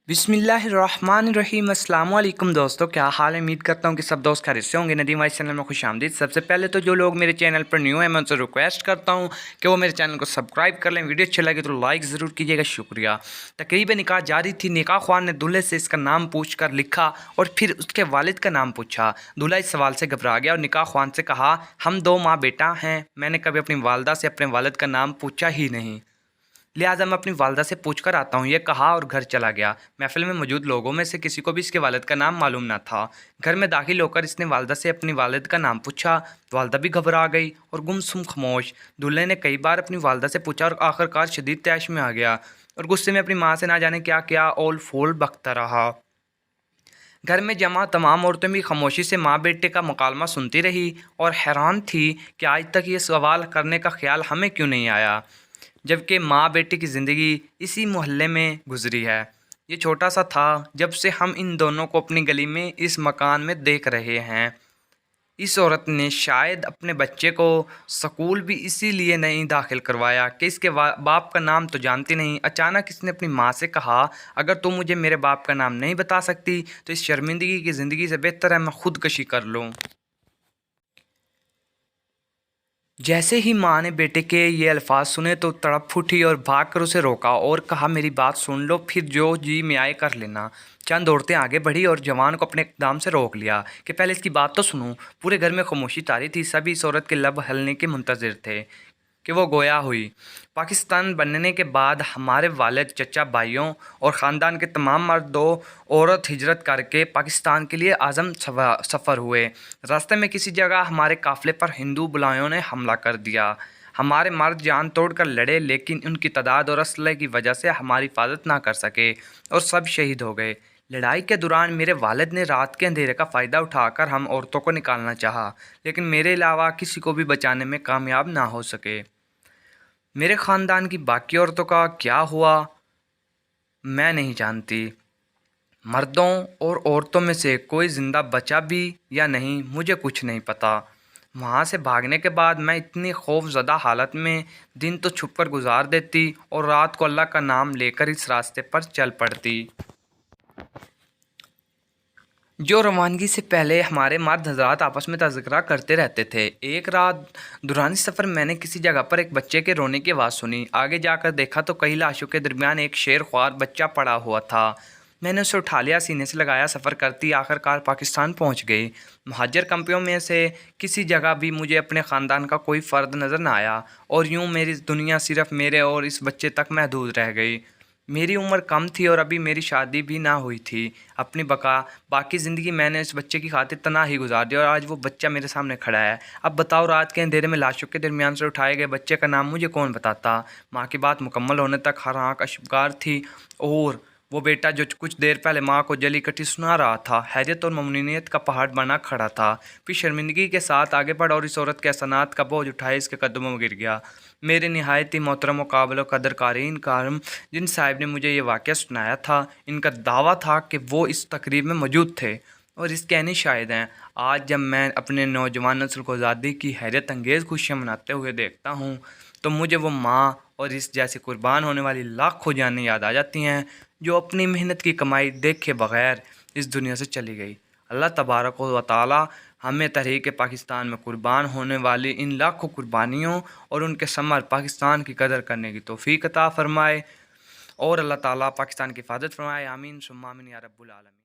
बिस्मिल्लाहिर्रहमानिर्रहीम। अस्सलाम वालेकुम दोस्तों, क्या हाल है। उम्मीद करता हूँ कि सब दोस्त खैरियत से होंगे। नदीम वाइस चैनल में खुश आमदीद। सबसे पहले तो जो लोग मेरे चैनल पर न्यू हैं मैं उनसे रिक्वेस्ट करता हूँ कि वो मेरे चैनल को सब्सक्राइब कर लें। वीडियो अच्छी लगे तो लाइक ज़रूर कीजिएगा, शुक्रिया। तकरीब निकाह जारी थी। निकाह ख्वान ने दूल्हे से इसका नाम पूछ कर लिखा और फिर उसके वालिद का नाम पूछा। दूल्हा इस सवाल से घबरा गया और निकाह ख्वान से कहा, हम दो माँ बेटा हैं, मैंने कभी अपनी वालदा से अपने वालिद का नाम पूछा ही नहीं, लिहाजा मैं अपनी वालदा से पूछ कर आता हूँ, ये कहा और घर चला गया। महफिल में मौजूद लोगों में से किसी को भी इसके वालिद का नाम मालूम ना था। घर में दाखिल होकर इसने वालदा से अपनी वालिद का नाम पूछा। वालदा भी घबरा गई और गुमसुम खामोश। दूल्हे ने कई बार अपनी वालदा से पूछा और आखिरकार शदीद तैश में आ गया और गुस्से में अपनी माँ से ना जाने क्या क्या ओल फोल बकता रहा। घर में जमा तमाम औरतें भी खामोशी से माँ बेटे का मुकालमा सुनती रही और हैरान थी कि आज तक ये सवाल करने का ख्याल हमें क्यों नहीं आया, जबकि माँ बेटे की ज़िंदगी इसी मोहल्ले में गुजरी है। ये छोटा सा था जब से हम इन दोनों को अपनी गली में इस मकान में देख रहे हैं। इस औरत ने शायद अपने बच्चे को स्कूल भी इसीलिए नहीं दाखिल करवाया कि इसके बाप का नाम तो जानती नहीं। अचानक इसने अपनी माँ से कहा, अगर तुम मुझे मेरे बाप का नाम नहीं बता सकती तो इस शर्मिंदगी की ज़िंदगी से बेहतर है मैं खुदकशी कर लूँ। जैसे ही माँ ने बेटे के ये अल्फाज सुने तो तड़प उठी और भागकर उसे रोका और कहा, मेरी बात सुन लो, फिर जो जी में आए कर लेना। चंद औरतें आगे बढ़ी और जवान को अपने इक़दाम से रोक लिया कि पहले इसकी बात तो सुनो। पूरे घर में खामोशी तारी थी। सभी इस औरत के लब हलने के मुंतज़िर थे कि वो गोया हुई। पाकिस्तान बनने के बाद हमारे वालिद, चचा, भाइयों और ख़ानदान के तमाम मर्द दो औरत हिजरत करके पाकिस्तान के लिए आज़म सफ़र हुए। रास्ते में किसी जगह हमारे काफ़िले पर हिंदू बुलायों ने हमला कर दिया। हमारे मर्द जान तोड़ कर लड़े, लेकिन उनकी तादाद और असलहे की वजह से हमारी हिफाजत ना कर सके और सब शहीद हो गए। लड़ाई के दौरान मेरे वालिद ने रात के अंधेरे का फ़ायदा उठाकर हम औरतों को निकालना चाहा, लेकिन मेरे अलावा किसी को भी बचाने में कामयाब ना हो सके। मेरे ख़ानदान की बाकी औरतों का क्या हुआ मैं नहीं जानती। मर्दों और औरतों में से कोई ज़िंदा बचा भी या नहीं मुझे कुछ नहीं पता। वहाँ से भागने के बाद मैं इतनी खौफज़दा हालत में दिन तो छुप कर गुजार देती और रात को अल्लाह का नाम लेकर इस रास्ते पर चल पड़ती जो रवानगी से पहले हमारे मर्द हज़रात आपस में तज़किरा करते रहते थे। एक रात दौरान सफ़र मैंने किसी जगह पर एक बच्चे के रोने की आवाज़ सुनी। आगे जाकर देखा तो कई लाशों के दरमियान एक शेर ख्वार बच्चा पड़ा हुआ था। मैंने उसे उठा लिया, सीने से लगाया, सफ़र करती आखिरकार पाकिस्तान पहुंच गई। महाजर कंपियों में से किसी जगह भी मुझे अपने ख़ानदान का कोई फ़र्द नज़र न आया और यूँ मेरी दुनिया सिर्फ़ मेरे और इस बच्चे तक महदूद रह गई। मेरी उम्र कम थी और अभी मेरी शादी भी ना हुई थी। अपनी बाकी ज़िंदगी मैंने इस बच्चे की खातिर तन्हाई गुजार दी और आज वो बच्चा मेरे सामने खड़ा है। अब बताओ, रात के अंधेरे में लाशों के दरमियान से उठाए गए बच्चे का नाम मुझे कौन बताता। माँ की बात मुकम्मल होने तक हर आँख अश्कबार थी और वो बेटा जो कुछ देर पहले माँ को जली कटी सुना रहा था, हैरत और ममनूनियत का पहाड़ बना खड़ा था। फिर शर्मिंदगी के साथ आगे बढ़ा और इस औरत के एहसानात का बोझ उठाए इसके कदमों में गिर गया। मेरे नहायत ही मोहतरम काबिल कदर क़ारीन कारम जिन साहिब ने मुझे ये वाक़या सुनाया था, इनका दावा था कि वो इस तकरीब में मौजूद थे और इसके ऐनी शाहिद हैं। आज जब मैं अपने नौजवान नस्ल को आज़ादी की हैरत अंगेज़ खुशियाँ मनाते हुए देखता हूँ तो मुझे वो माँ और इस जैसे कुर्बान होने वाली लाखों जानें याद आ जाती हैं जो अपनी मेहनत की कमाई देखे बग़ैर इस दुनिया से चली गई। अल्लाह तबारक व तआला हमें तहरीक पाकिस्तान में कुर्बान होने वाली इन लाखों कुर्बानियों और उनके समर पाकिस्तान की कदर करने की तौफ़ीक अता फ़रमाए और अल्लाह ताला पाकिस्तान की हिफाजत फ़रमाए। आमीन सुम्मा आमीन या रब्बुल आलमीन।